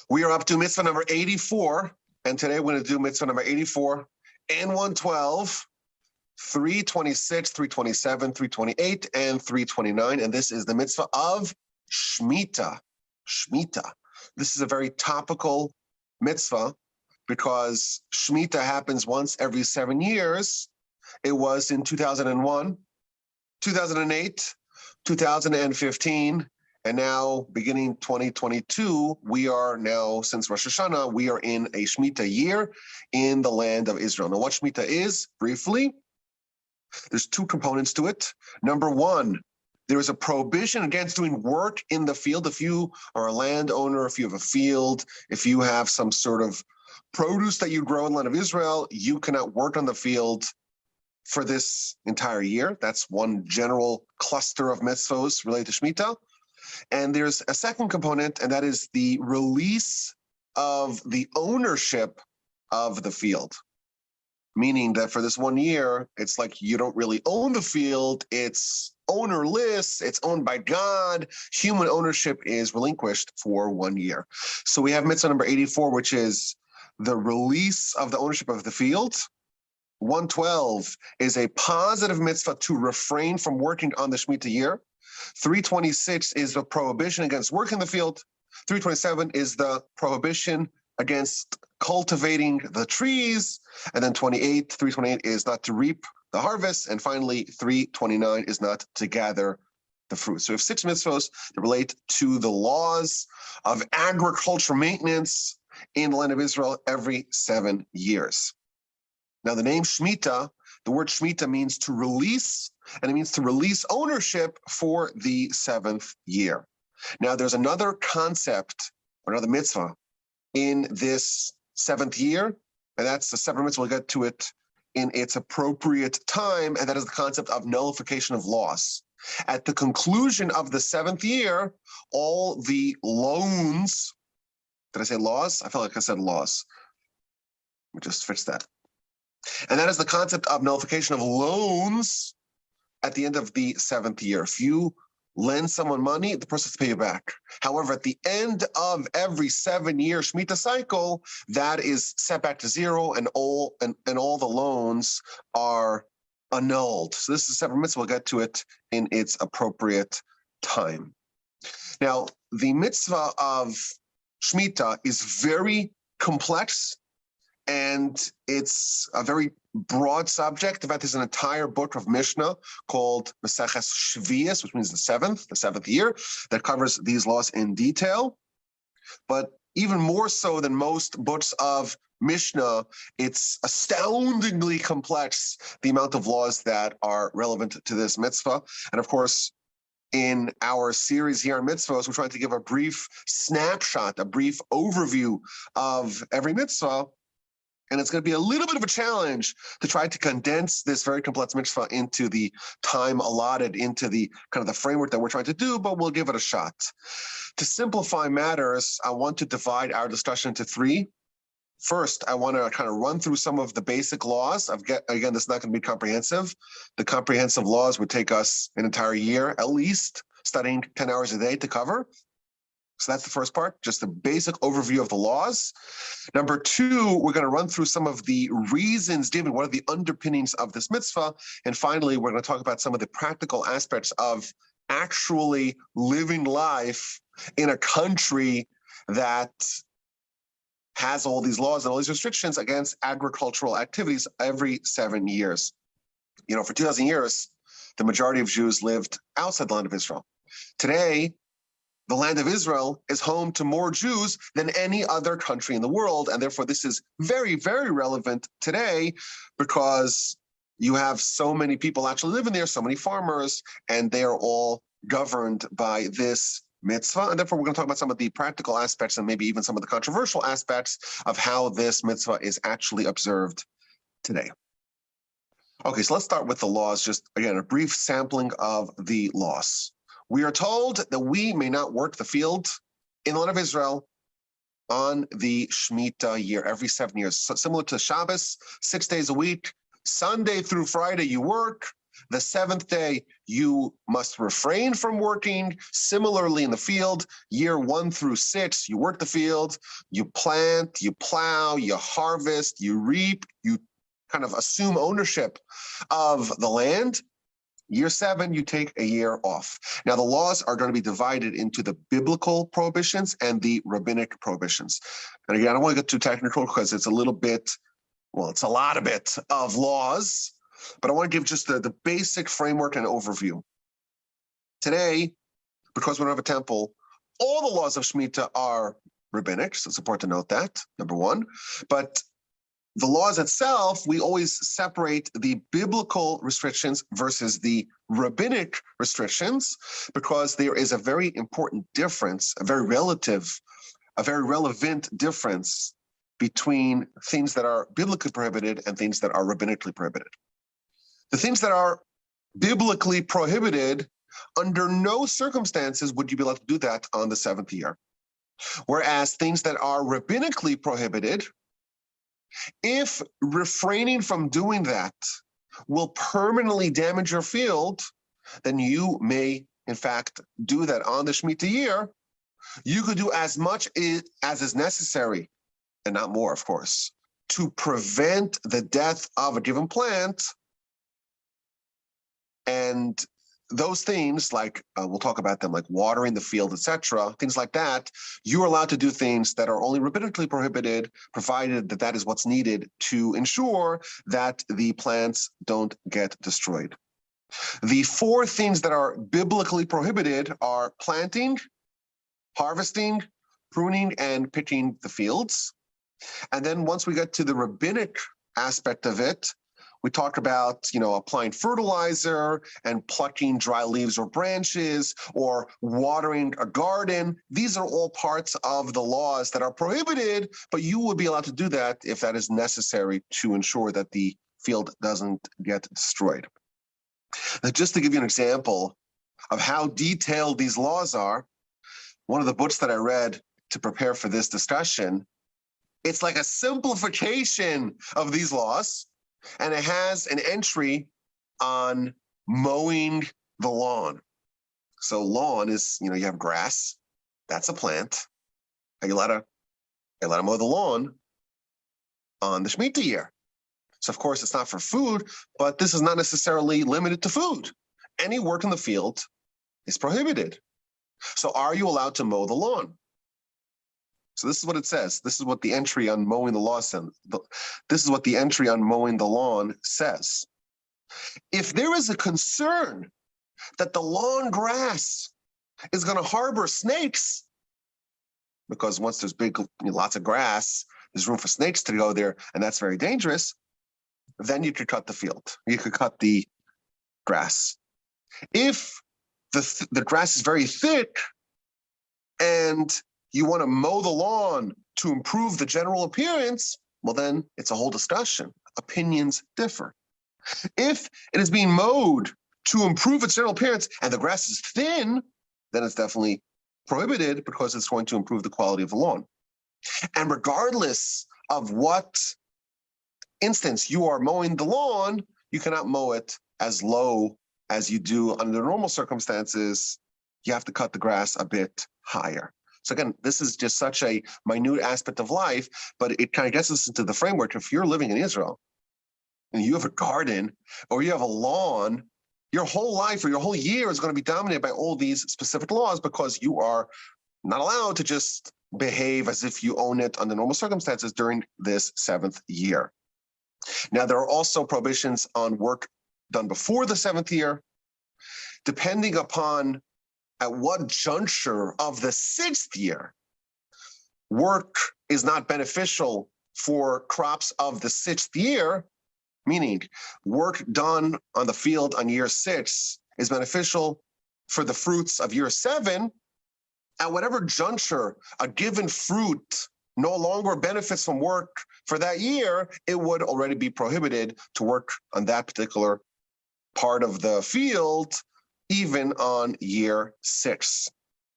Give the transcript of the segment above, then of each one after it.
We are up to mitzvah number 84, and today we're going to do mitzvah number 84 and 112, 326, 327, 328, and 329, and this is the mitzvah of Shmita. Shmita. This is a very topical mitzvah because Shmita happens once every 7 years. It was in 2001, 2008, 2015, and now beginning 2022, we are now, since Rosh Hashanah, we are in a Shmita year in the land of Israel. Now, what Shmita is, briefly, there's two components to it. Number one, there is a prohibition against doing work in the field. If you are a landowner, if you have a field, if you have some sort of produce that you grow in the land of Israel, you cannot work on the field for this entire year. That's one general cluster of mitzvos related to Shmita. And there's a second component, and that is the release of the ownership of the field. Meaning that for this 1 year, it's like you don't really own the field. It's ownerless. It's owned by God. Human ownership is relinquished for 1 year. So we have mitzvah number 84, which is the release of the ownership of the field. 112 is a positive mitzvah to refrain from working on the Shmita year. 326 is the prohibition against working the field. 327 is the prohibition against cultivating the trees. And then 328 is not to reap the harvest. And finally, 329 is not to gather the fruit. So we have 6 mitzvahs that relate to the laws of agricultural maintenance in the land of Israel every 7 years. Now, the name Shmita, the word Shmita means to release, and it means to release ownership for the 7th year. Now, there's another concept, another mitzvah in this 7th year, and that's the 7th mitzvah. We'll get to it in its appropriate time, and that is the concept of nullification of loss. At the conclusion of the 7th year, all the loans, did I say laws? I felt like I said loss. Let me just fix that. And that is the concept of nullification of loans at the end of the 7th year. If you lend someone money, the person has to pay you back. However, at the end of every 7-year Shmita cycle, that is set back to zero, and all the loans are annulled. So this is a separate mitzvah. We'll get to it in its appropriate time. Now, the mitzvah of Shmita is very complex, and it's a very broad subject. In fact, there's an entire book of Mishnah called Maseches Shvius, which means the seventh year, that covers these laws in detail. But even more so than most books of Mishnah, it's astoundingly complex, the amount of laws that are relevant to this mitzvah. And of course, in our series here on mitzvahs, we're trying to give a brief snapshot, a brief overview of every mitzvah. And it's going to be a little bit of a challenge to try to condense this very complex mitzvah into the time allotted, into the kind of the framework that we're trying to do, but we'll give it a shot. To simplify matters, I want to divide our discussion into 3. First, I want to kind of run through some of the basic laws. Again, this is not going to be comprehensive. The comprehensive laws would take us an entire year, at least, studying 10 hours a day to cover. So that's the first part, just a basic overview of the laws. Number 2, we're going to run through some of the reasons given, what are the underpinnings of this mitzvah. And finally, we're going to talk about some of the practical aspects of actually living life in a country that has all these laws and all these restrictions against agricultural activities every 7 years. You know, for 2,000 years, the majority of Jews lived outside the land of Israel. Today, the land of Israel is home to more Jews than any other country in the world. And therefore, this is very, very relevant today because you have so many people actually living there, so many farmers, and they are all governed by this mitzvah. And therefore, we're going to talk about some of the practical aspects and maybe even some of the controversial aspects of how this mitzvah is actually observed today. Okay, so let's start with the laws. Just, again, a brief sampling of the laws. We are told that we may not work the field in the land of Israel on the Shmita year, every 7 years. So similar to Shabbos, 6 days a week, Sunday through Friday you work, The seventh day, you must refrain from working. Similarly, in the field, year 1 through 6, you work the field, you plant, you plow, you harvest, you reap, you kind of assume ownership of the land. Year 7, you take a year off. Now, the laws are going to be divided into the biblical prohibitions and the rabbinic prohibitions. And again, I don't want to get too technical because it's a little bit, well, it's a lot of laws, but I want to give just the basic framework and overview. Today, because we don't have a temple, all the laws of Shmita are rabbinic, so it's important to note that, number one. But the laws itself, we always separate the biblical restrictions versus the rabbinic restrictions because there is a very important difference, a very relevant difference between things that are biblically prohibited and things that are rabbinically prohibited. The things that are biblically prohibited, under no circumstances would you be allowed to do that on the seventh year. Whereas things that are rabbinically prohibited, if refraining from doing that will permanently damage your field, then you may, in fact, do that on the Shmita year. You could do as much as is necessary, and not more, of course, to prevent the death of a given plant. And those things, like we'll talk about them, like watering the field, etc., things like that, you're allowed to do things that are only rabbinically prohibited, provided that that is what's needed to ensure that the plants don't get destroyed. The 4 things that are biblically prohibited are planting, harvesting, pruning, and picking the fields. And then once we get to the rabbinic aspect of it, we talk about, applying fertilizer and plucking dry leaves or branches or watering a garden. These are all parts of the laws that are prohibited, but you would be allowed to do that if that is necessary to ensure that the field doesn't get destroyed. Now, just to give you an example of how detailed these laws are, one of the books that I read to prepare for this discussion, it's like a simplification of these laws. And it has an entry on mowing the lawn. So lawn is, you have grass. That's a plant. You let to mow the lawn on the Shmita year. So, of course, it's not for food, but this is not necessarily limited to food. Any work in the field is prohibited. So are you allowed to mow the lawn? So this is what it says. This is what the entry on mowing the lawn says. This is what the entry on mowing the lawn says. If there is a concern that the lawn grass is going to harbor snakes, because once there's lots of grass, there's room for snakes to go there, and that's very dangerous, then you could cut the field. You could cut the grass. If the grass is very thick and you want to mow the lawn to improve the general appearance, well, then it's a whole discussion. Opinions differ. If it is being mowed to improve its general appearance and the grass is thin, then it's definitely prohibited because it's going to improve the quality of the lawn. And regardless of what instance you are mowing the lawn, you cannot mow it as low as you do under normal circumstances. You have to cut the grass a bit higher. So again, this is just such a minute aspect of life, but it kind of gets us into the framework. If you're living in Israel and you have a garden or you have a lawn, your whole life or your whole year is going to be dominated by all these specific laws because you are not allowed to just behave as if you own it under normal circumstances during this 7th year. Now, there are also prohibitions on work done before the 7th year, depending upon at what juncture of the 6th year work is not beneficial for crops of the 6th year, meaning work done on the field on year 6 is beneficial for the fruits of year 7. At whatever juncture a given fruit no longer benefits from work for that year, it would already be prohibited to work on that particular part of the field, even on year 6.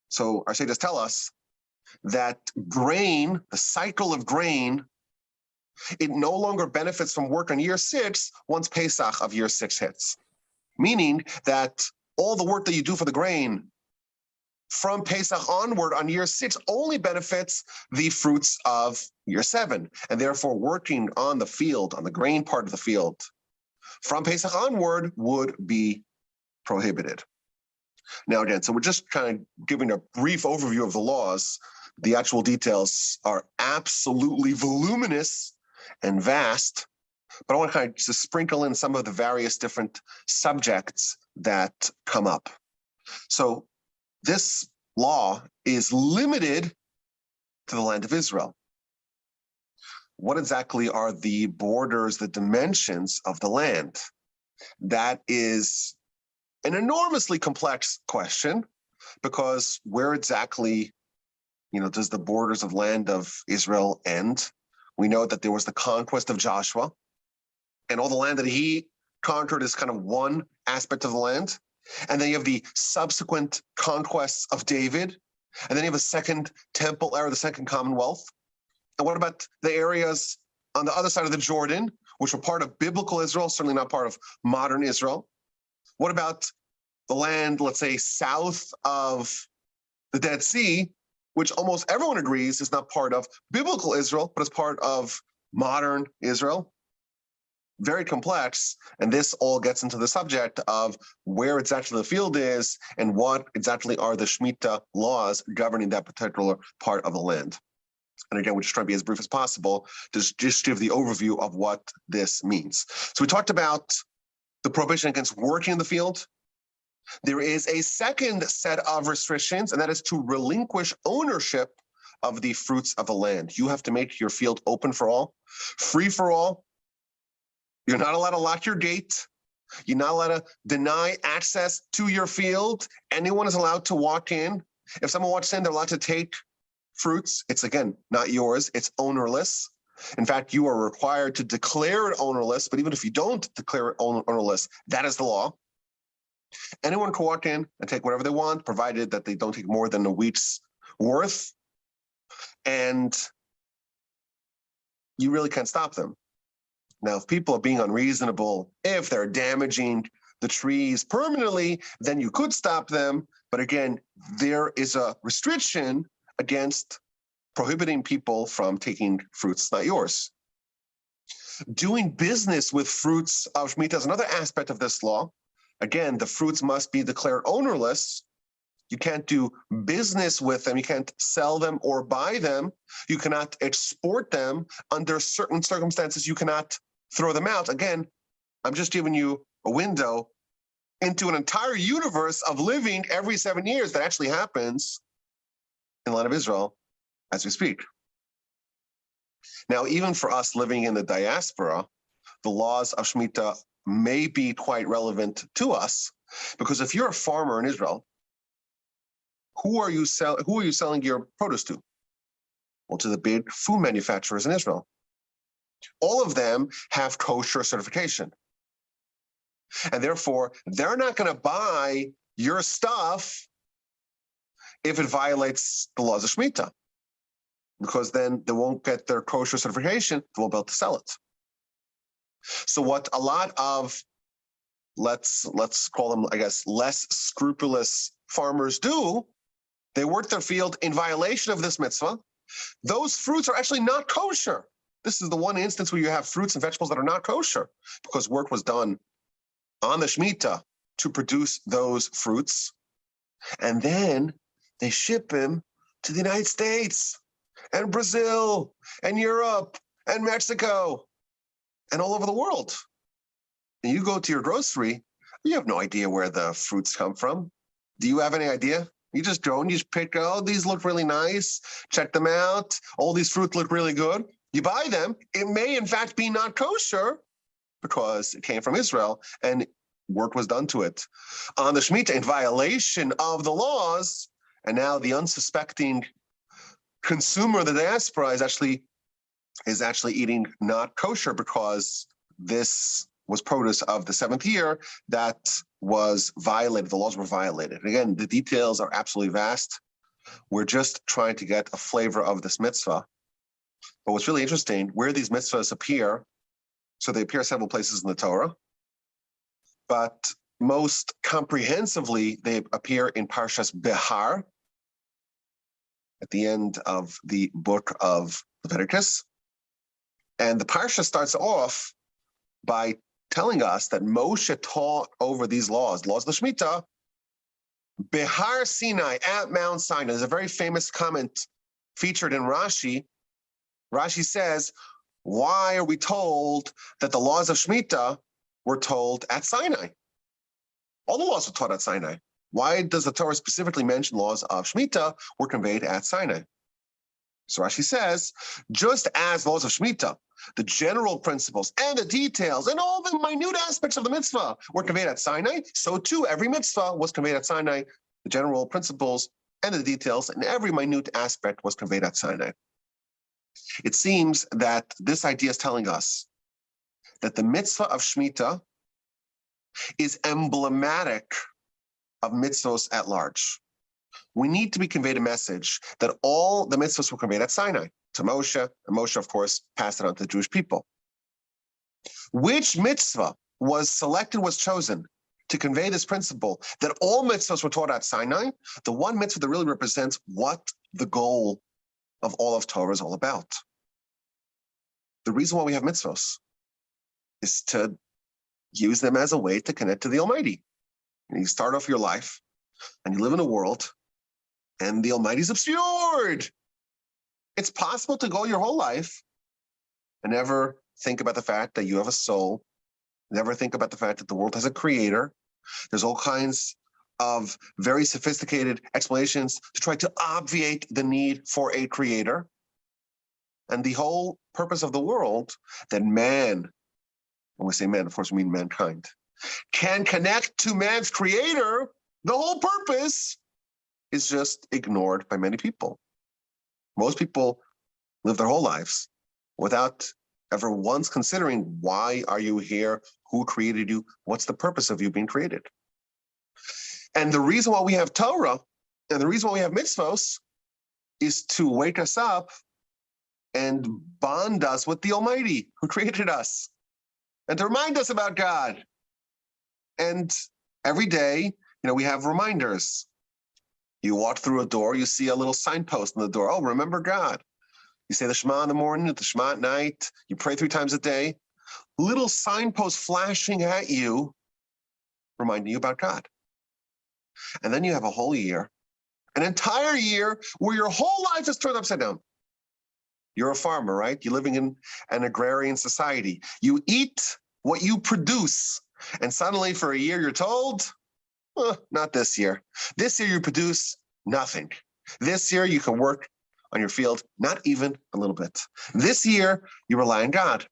So our sages tell us that grain, the cycle of grain, it no longer benefits from work on year 6 once Pesach of year 6 hits. meaning that all the work that you do for the grain from Pesach onward on year 6 only benefits the fruits of year 7. And therefore, working on the field, on the grain part of the field, from Pesach onward would be prohibited. Now, again, so we're just kind of giving a brief overview of the laws. The actual details are absolutely voluminous and vast, but I want to kind of just sprinkle in some of the various different subjects that come up. So this law is limited to the land of Israel. What exactly are the borders, the dimensions of the land? That is an enormously complex question, because where exactly, does the borders of land of Israel end? We know that there was the conquest of Joshua, and all the land that he conquered is kind of one aspect of the land. And then you have the subsequent conquests of David, and then you have a second temple era, the second commonwealth. And what about the areas on the other side of the Jordan, which were part of biblical Israel, certainly not part of modern Israel? What about the land, let's say, south of the Dead Sea, which almost everyone agrees is not part of biblical Israel, but is part of modern Israel? Very complex, and this all gets into the subject of where exactly the field is and what exactly are the Shmita laws governing that particular part of the land. And again, we're just trying to be as brief as possible to just give the overview of what this means. So we talked about the prohibition against working in the field. There is a second set of restrictions, and that is to relinquish ownership of the fruits of the land. You have to make your field open for all, free for all. You're not allowed to lock your gate. You're not allowed to deny access to your field. Anyone is allowed to walk in. If someone walks in, they're allowed to take fruits. It's, again, not yours. It's ownerless. In fact, you are required to declare it ownerless, but even if you don't declare it ownerless, that is the law. Anyone can walk in and take whatever they want, provided that they don't take more than a week's worth. And you really can't stop them. Now, if people are being unreasonable, if they're damaging the trees permanently, then you could stop them. But again, there is a restriction against prohibiting people from taking fruits not yours. Doing business with fruits of Shmita is another aspect of this law. Again, the fruits must be declared ownerless. You can't do business with them. You can't sell them or buy them. You cannot export them. Under certain circumstances, you cannot throw them out. Again, I'm just giving you a window into an entire universe of living every 7 years that actually happens in the land of Israel as we speak. Now, even for us living in the diaspora, the laws of Shmita may be quite relevant to us, because if you're a farmer in Israel, who are you selling your produce to? Well, to the big food manufacturers in Israel. All of them have kosher certification. And therefore, they're not going to buy your stuff if it violates the laws of Shmita, because then they won't get their kosher certification, they won't be able to sell it. So what a lot of, let's call them, I guess, less scrupulous farmers do, they work their field in violation of this mitzvah. Those fruits are actually not kosher. This is the one instance where you have fruits and vegetables that are not kosher, because work was done on the Shmita to produce those fruits. And then they ship them to the United States and Brazil and Europe and Mexico and all over the world. And you go to your grocery, you have no idea where the fruits come from. Do you have any idea? You just go and you just pick, oh, these look really nice. Check them out. All these fruits look really good. You buy them. It may, in fact, be not kosher because it came from Israel and work was done to it on the Shmita in violation of the laws. And now the unsuspecting consumer of the diaspora is actually eating not kosher, because this was produce of the 7th year that was violated. The laws were violated. Again, the details are absolutely vast. We're just trying to get a flavor of this mitzvah. But what's really interesting, where these mitzvahs appear, so they appear several places in the Torah, but most comprehensively, they appear in Parshas Behar, at the end of the book of Leviticus. And the Parsha starts off by telling us that Moshe taught over these laws of the Shmita, Behar Sinai, at Mount Sinai. There's a very famous comment featured in Rashi. Rashi says, why are we told that the laws of Shmita were told at Sinai? All the laws were taught at Sinai. Why does the Torah specifically mention laws of Shmita were conveyed at Sinai? So Rashi says, just as laws of Shmita, the general principles and the details and all the minute aspects of the mitzvah were conveyed at Sinai, so too every mitzvah was conveyed at Sinai. The general principles and the details and every minute aspect was conveyed at Sinai. It seems that this idea is telling us that the mitzvah of Shmita is emblematic of mitzvahs at large. We need to be conveyed a message that all the mitzvahs were conveyed at Sinai to Moshe, and Moshe, of course, passed it on to the Jewish people. Which mitzvah was selected, was chosen to convey this principle that all mitzvahs were taught at Sinai? The one mitzvah that really represents what the goal of all of Torah is all about. The reason why we have mitzvahs is to use them as a way to connect to the Almighty. And you start off your life, and you live in a world, and the Almighty is obscured. It's possible to go your whole life and never think about the fact that you have a soul, never think about the fact that the world has a creator. There's all kinds of very sophisticated explanations to try to obviate the need for a creator. And the whole purpose of the world, that man, when we say man, of course, we mean mankind, can connect to man's creator, the whole purpose is just ignored by many people. Most people live their whole lives without ever once considering, why are you here? Who created you? What's the purpose of you being created? And the reason why we have Torah and the reason why we have mitzvos is to wake us up and bond us with the Almighty who created us, and to remind us about God. And every day, we have reminders. You walk through a door, you see a little signpost on the door. Oh, remember God. You say the Shema in the morning, the Shema at night. You pray 3 times a day. Little signpost flashing at you, reminding you about God. And then you have a whole year, an entire year, where your whole life is turned upside down. You're a farmer, right? You're living in an agrarian society. You eat what you produce. And suddenly for a year, you're told, not this year. This year you produce nothing. This year you can work on your field, not even a little bit. This year you rely on God.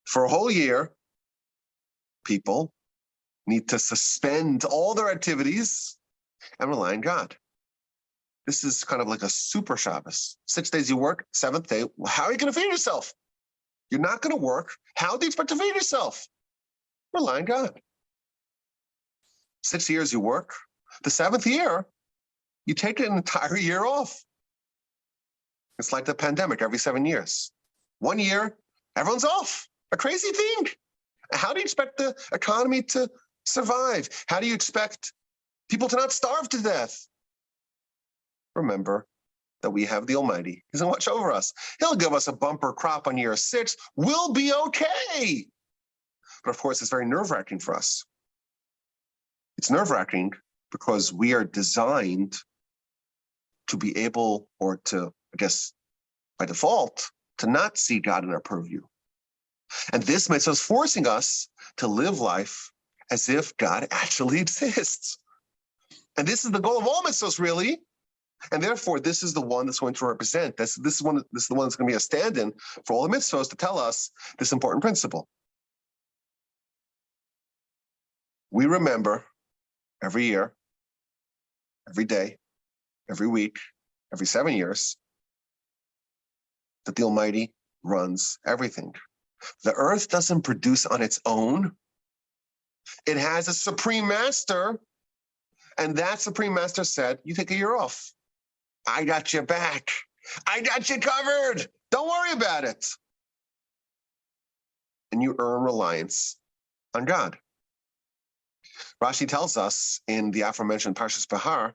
For a whole year, people need to suspend all their activities and rely on God. This is kind of like a super Shabbos. 6 days you work, 7th day, how are you going to feed yourself? You're not going to work. How do you expect to feed yourself? Rely on God. 6 years you work. The 7th year, you take an entire year off. It's like the pandemic every 7 years. 1 year, everyone's off. A crazy thing. How do you expect the economy to survive? How do you expect people to not starve to death? Remember that we have the Almighty. He's going to watch over us. He'll give us a bumper crop on year 6. We'll be okay. But of course, it's very nerve-wracking for us. It's nerve-wracking because we are designed to be able, or to, I guess, by default, to not see God in our purview. And this makes us forcing us to live life as if God actually exists. And this is the goal of all mitzvahs, really. And therefore, this is the one that's going to represent, this is the one that's going to be a stand-in for all the mitzvahs to tell us this important principle. We remember every year, every day, every week, every 7 years, that the Almighty runs everything. The earth doesn't produce on its own. It has a supreme master, and that supreme master said, you take a year off. I got you back. I got you covered. Don't worry about it. And you earn reliance on God. Rashi tells us in the aforementioned Parshas Bahar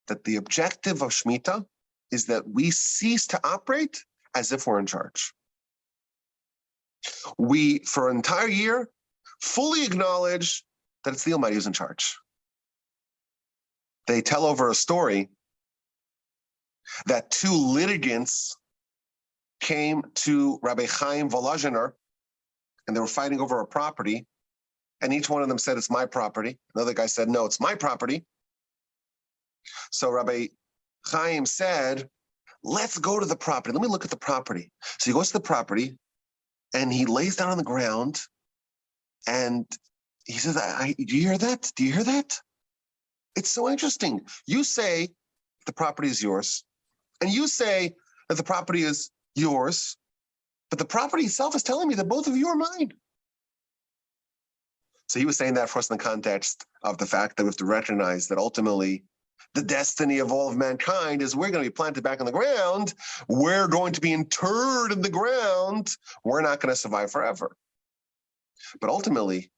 that the objective of Shmita is that we cease to operate as if we're in charge. We, for an entire year, fully acknowledge that it's the Almighty who's in charge. They tell over a story that two litigants came to Rabbi Chaim Volozhiner, and they were fighting over a property, and each one of them said, it's my property. Another guy said, no, it's my property. So Rabbi Chaim said, let's go to the property. Let me look at the property. So he goes to the property, and he lays down on the ground, and he says, do you hear that? Do you hear that? It's so interesting. You say the property is yours, and you say that the property is yours, but the property itself is telling me that both of you are mine. So he was saying that for us in the context of the fact that we have to recognize that ultimately the destiny of all of mankind is we're going to be planted back in the ground. We're going to be interred in the ground. We're not going to survive forever. But ultimately,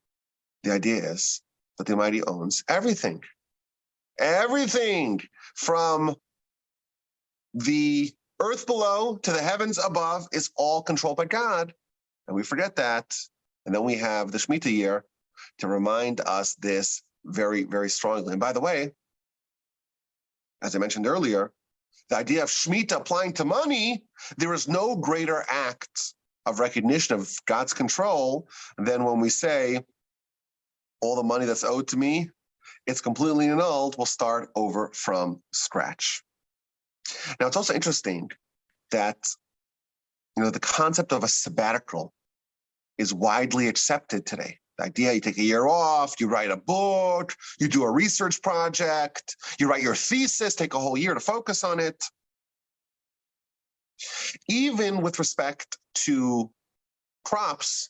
the idea is that the Almighty owns everything. Everything from the earth below to the heavens above is all controlled by God. And we forget that. And then we have the Shmita year to remind us this very, very strongly. And by the way, as I mentioned earlier, the idea of Shmita applying to money, there is no greater act of recognition of God's control than when we say, all the money that's owed to me, it's completely annulled, we'll start over from scratch. Now, it's also interesting that, the concept of a sabbatical is widely accepted today. The idea you take a year off, you write a book, you do a research project, you write your thesis, take a whole year to focus on it. Even with respect to crops,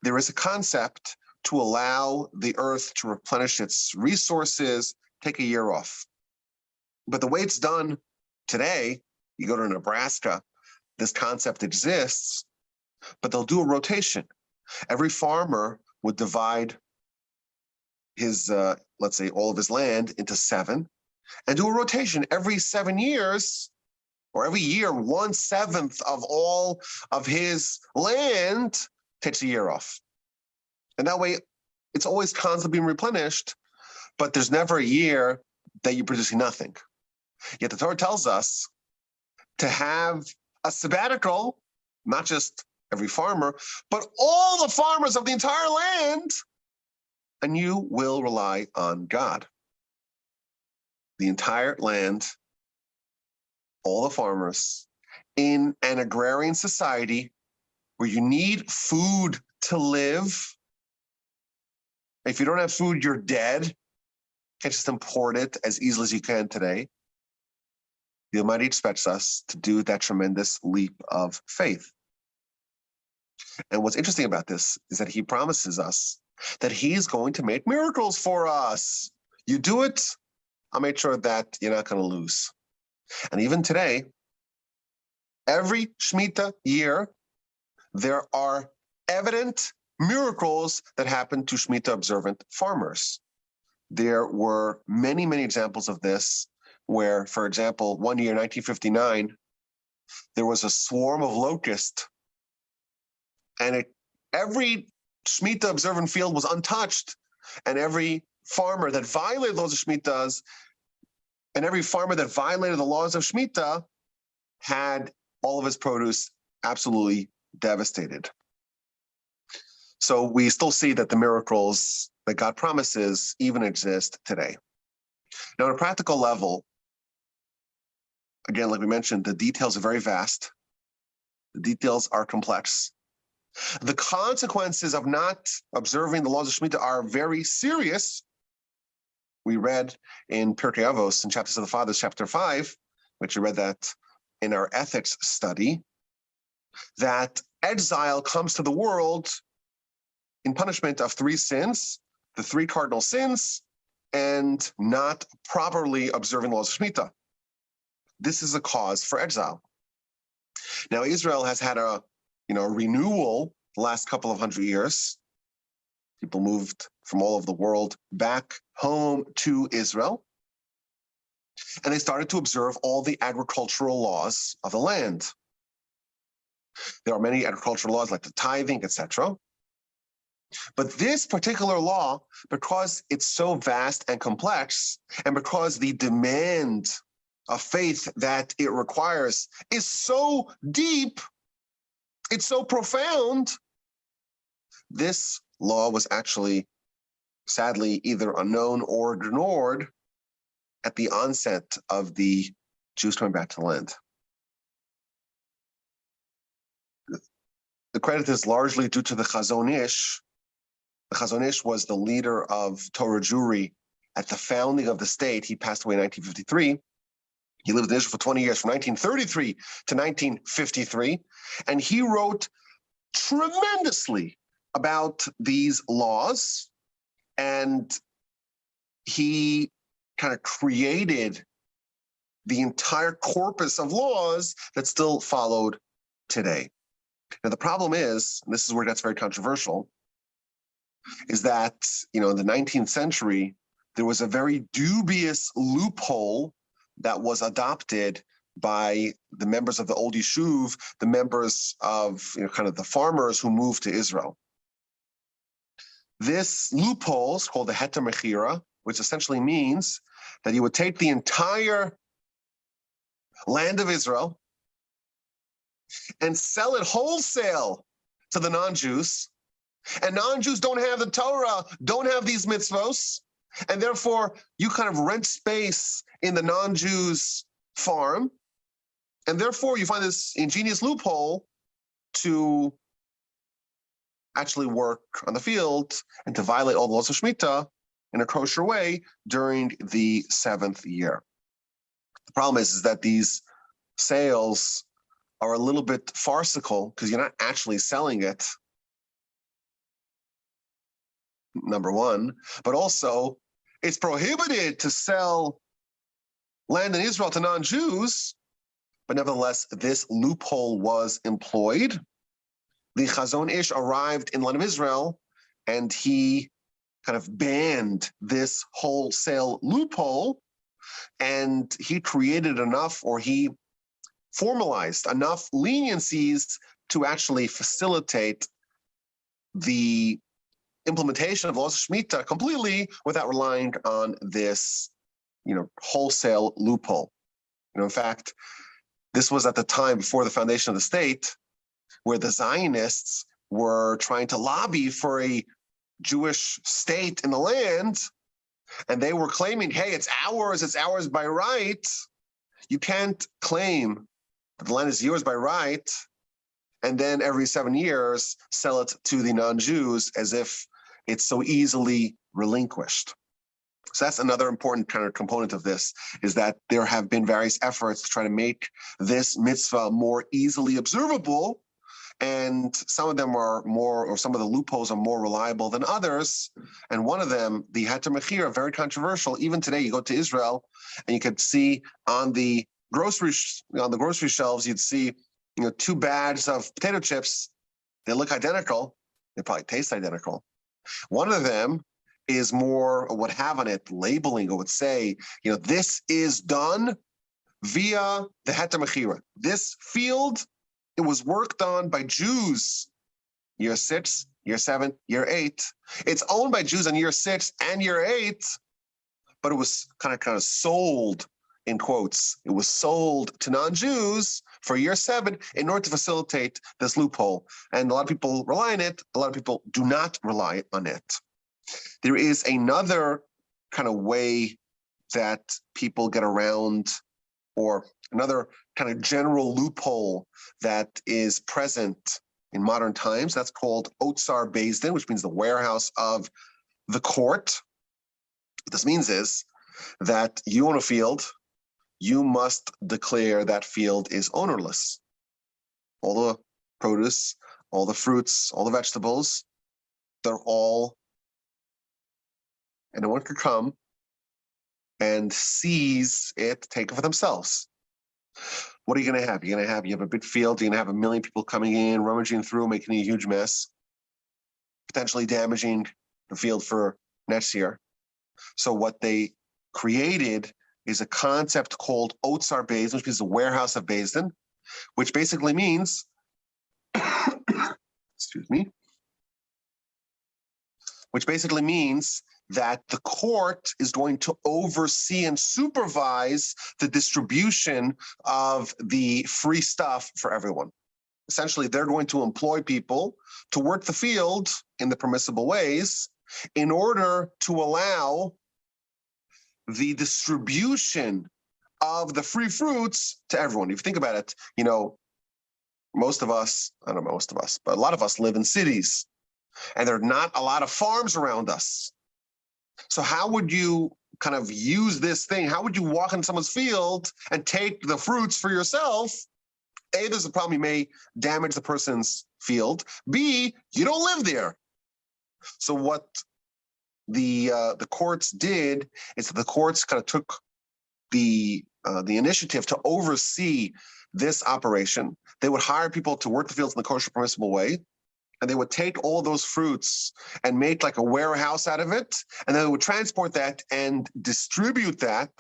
there is a concept to allow the earth to replenish its resources, take a year off. But the way it's done today, you go to Nebraska, this concept exists, but they'll do a rotation. Every farmer would divide his, let's say, all of his land into 7 and do a rotation every 7 years, or every year, 1/7 of all of his land takes a year off. And that way, it's always constantly being replenished, but there's never a year that you're producing nothing. Yet the Torah tells us to have a sabbatical, not just every farmer, but all the farmers of the entire land, and you will rely on God. The entire land, all the farmers, in an agrarian society where you need food to live. If you don't have food, you're dead. You can't just import it as easily as you can today. The Almighty expects us to do that tremendous leap of faith. And what's interesting about this is that he promises us that he's going to make miracles for us. You do it, I'll make sure that you're not going to lose. And even today, every Shmita year, there are evident miracles that happen to Shmita observant farmers. There were many, many examples of this where, for example, one year, 1959, there was a swarm of locusts, and every Shmita observant field was untouched, and every farmer that violated those Shmitas, and every farmer that violated the laws of Shmita had all of his produce absolutely devastated. So we still see that the miracles that God promises even exist today. Now, on a practical level, again, like we mentioned, the details are very vast. The details are complex. The consequences of not observing the laws of Shmita are very serious. We read in Pirkei Avos, in Chapters of the Fathers, chapter 5, which we read that in our ethics study, that exile comes to the world in punishment of 3 sins, the 3 cardinal sins, and not properly observing the laws of Shmita. This is a cause for exile. Now, Israel has had a renewal the last couple of hundred years. People moved from all over the world back home to Israel. And they started to observe all the agricultural laws of the land. There are many agricultural laws like the tithing, etc. But this particular law, because it's so vast and complex, and because the demand of faith that it requires is so deep, it's so profound, this law was actually, sadly, either unknown or ignored at the onset of the Jews coming back to the land. The credit is largely due to the Chazon Ish. The Chazon Ish was the leader of Torah Jewry at the founding of the state. He passed away in 1953. He lived in Israel for 20 years, from 1933 to 1953. And he wrote tremendously about these laws. And he kind of created the entire corpus of laws that still followed today. Now, the problem is, and this is where it gets very controversial, is that, in the 19th century, there was a very dubious loophole that was adopted by the members of the old Yishuv, the members of, kind of the farmers who moved to Israel. This loophole is called the Heter Mechira, which essentially means that you would take the entire land of Israel and sell it wholesale to the non-Jews. And non-Jews don't have the Torah, don't have these mitzvos, and therefore you kind of rent space in the non-Jews' farm, and therefore you find this ingenious loophole to actually work on the field and to violate all the laws of Shmita in a kosher way during the 7th year. The problem is that these sales are a little bit farcical because you're not actually selling it, number one, but also it's prohibited to sell land in Israel to non-Jews, but nevertheless, this loophole was employed. The Chazon Ish arrived in the land of Israel, and he kind of banned this wholesale loophole, and he created enough, or he formalized enough leniencies to actually facilitate the implementation of laws of Shmita completely without relying on this, wholesale loophole. In fact, this was at the time before the foundation of the state, where the Zionists were trying to lobby for a Jewish state in the land, and they were claiming, hey, it's ours by right. You can't claim that the land is yours by right, and then every 7 years sell it to the non-Jews as if it's so easily relinquished. So that's another important kind of component of this, is that there have been various efforts to try to make this mitzvah more easily observable, and some of them are more, or some of the loopholes are more reliable than others. And one of them, the Heter Mechira, very controversial. Even today, you go to Israel, and you can see on the grocery shelves, you'd see 2 bags of potato chips. They look identical. They probably taste identical. One of them is more, would have on it labeling, or would say, this is done via the Heter Mechira. This field, it was worked on by Jews, year 6, year 7, year 8. It's owned by Jews in year 6 and year 8, but it was kind of sold, in quotes. It was sold to non-Jews for year 7 in order to facilitate this loophole. And a lot of people rely on it. A lot of people do not rely on it. There is another kind of way that people get around, or another kind of general loophole that is present in modern times. That's called Otsar Beis Din, which means the warehouse of the court. What this means is that you own a field, you must declare that field is ownerless. All the produce, all the fruits, all the vegetables, they're all, and no one could come and seize it, take it for themselves. What are you going to have? You have a big field. You're going to have a million people coming in, rummaging through, making a huge mess, potentially damaging the field for next year. So what they created is a concept called Otsar Beis Din, which is the warehouse of Beis Din, which basically means, excuse me, which basically means that the court is going to oversee and supervise the distribution of the free stuff for everyone. Essentially, they're going to employ people to work the field in the permissible ways in order to allow the distribution of the free fruits to everyone. If you think about it, most of us, I don't know most of us, but a lot of us live in cities, and there are not a lot of farms around us. So how would you kind of use this thing? How would you walk in someone's field and take the fruits for yourself? A, there's a problem, you may damage the person's field. B, you don't live there. So what the courts did is that the courts kind of took the initiative to oversee this operation. They would hire people to work the fields in the kosher permissible way, and they would take all those fruits and make like a warehouse out of it, and then they would transport that and distribute that,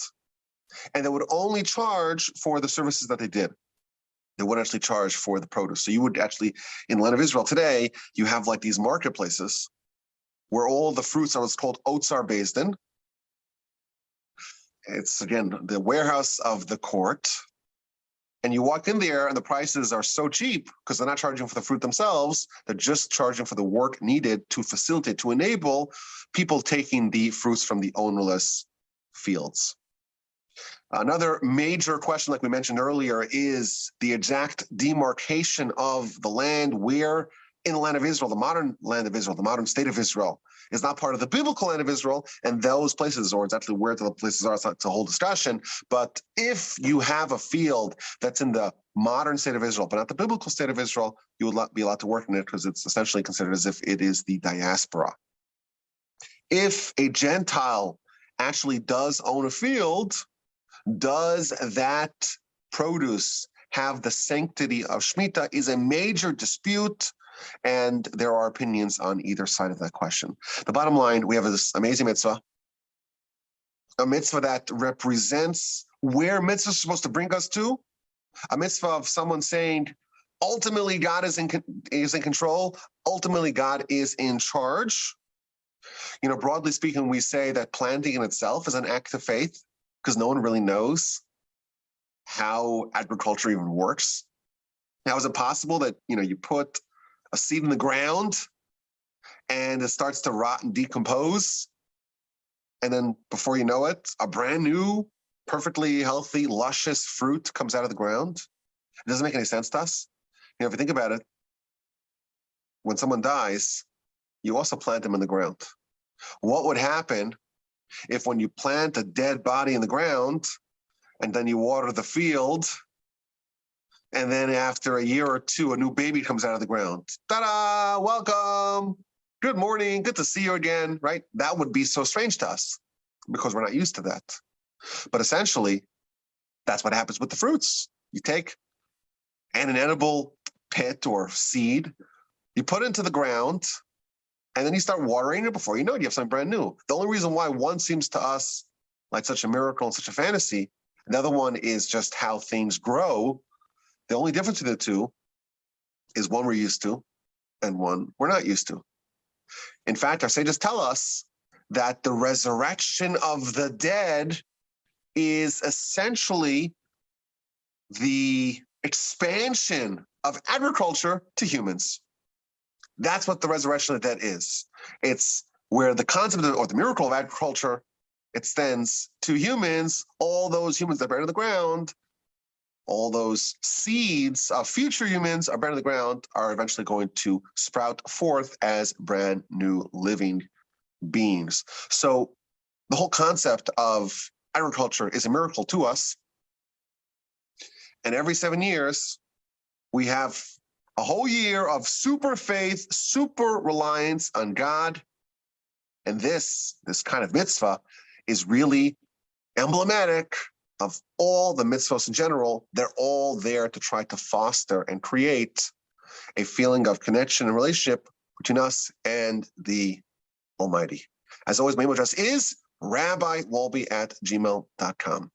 and they would only charge for the services that they did. They wouldn't actually charge for the produce. So you would actually, in the land of Israel today, you have like these marketplaces where all the fruits are what's called Otsar Beis Din. It's, again, the warehouse of the court. And you walk in there and the prices are so cheap because they're not charging for the fruit themselves. They're just charging for the work needed to facilitate, to enable people taking the fruits from the ownerless fields. Another major question, like we mentioned earlier, is the exact demarcation of the land where in the land of Israel, the modern land of Israel, the modern state of Israel, is not part of the biblical land of Israel, and those places, or it's actually where the places are, it's a whole discussion. But if you have a field that's in the modern state of Israel, but not the biblical state of Israel, you would not be allowed to work in it because it's essentially considered as if it is the diaspora. If a Gentile actually does own a field, does that produce have the sanctity of Shmita is a major dispute, and there are opinions on either side of that question. The bottom line, we have this amazing mitzvah, a mitzvah that represents where mitzvah is supposed to bring us to, a mitzvah of someone saying, ultimately God is in control, ultimately God is in charge. Broadly speaking, we say that planting in itself is an act of faith because no one really knows how agriculture even works. How is it possible that, you put a seed in the ground and it starts to rot and decompose, and then before you know it, a brand new, perfectly healthy, luscious fruit comes out of the ground? It doesn't make any sense to us. If you think about it, when someone dies, you also plant them in the ground. What would happen if when you plant a dead body in the ground and then you water the field, and then after a year or two, a new baby comes out of the ground? Ta-da! Welcome! Good morning. Good to see you again, right? That would be so strange to us because we're not used to that. But essentially, that's what happens with the fruits. You take an inedible pit or seed, you put it into the ground, and then you start watering it. Before you know it, you have something brand new. The only reason why one seems to us like such a miracle and such a fantasy, the other one is just how things grow. The only difference between the two is one we're used to and one we're not used to. In fact, our sages tell us that the resurrection of the dead is essentially the expansion of agriculture to humans. That's what the resurrection of the dead is. It's where the concept of, or the miracle of agriculture extends to humans. All those humans that are buried in the ground, all those seeds of future humans are buried in the ground, are eventually going to sprout forth as brand new living beings. So the whole concept of agriculture is a miracle to us. And every 7 years, we have a whole year of super faith, super reliance on God. And this kind of mitzvah is really emblematic of all the mitzvahs in general, they're all there to try to foster and create a feeling of connection and relationship between us and the Almighty. As always, my email address is rabbiwolbe@gmail.com.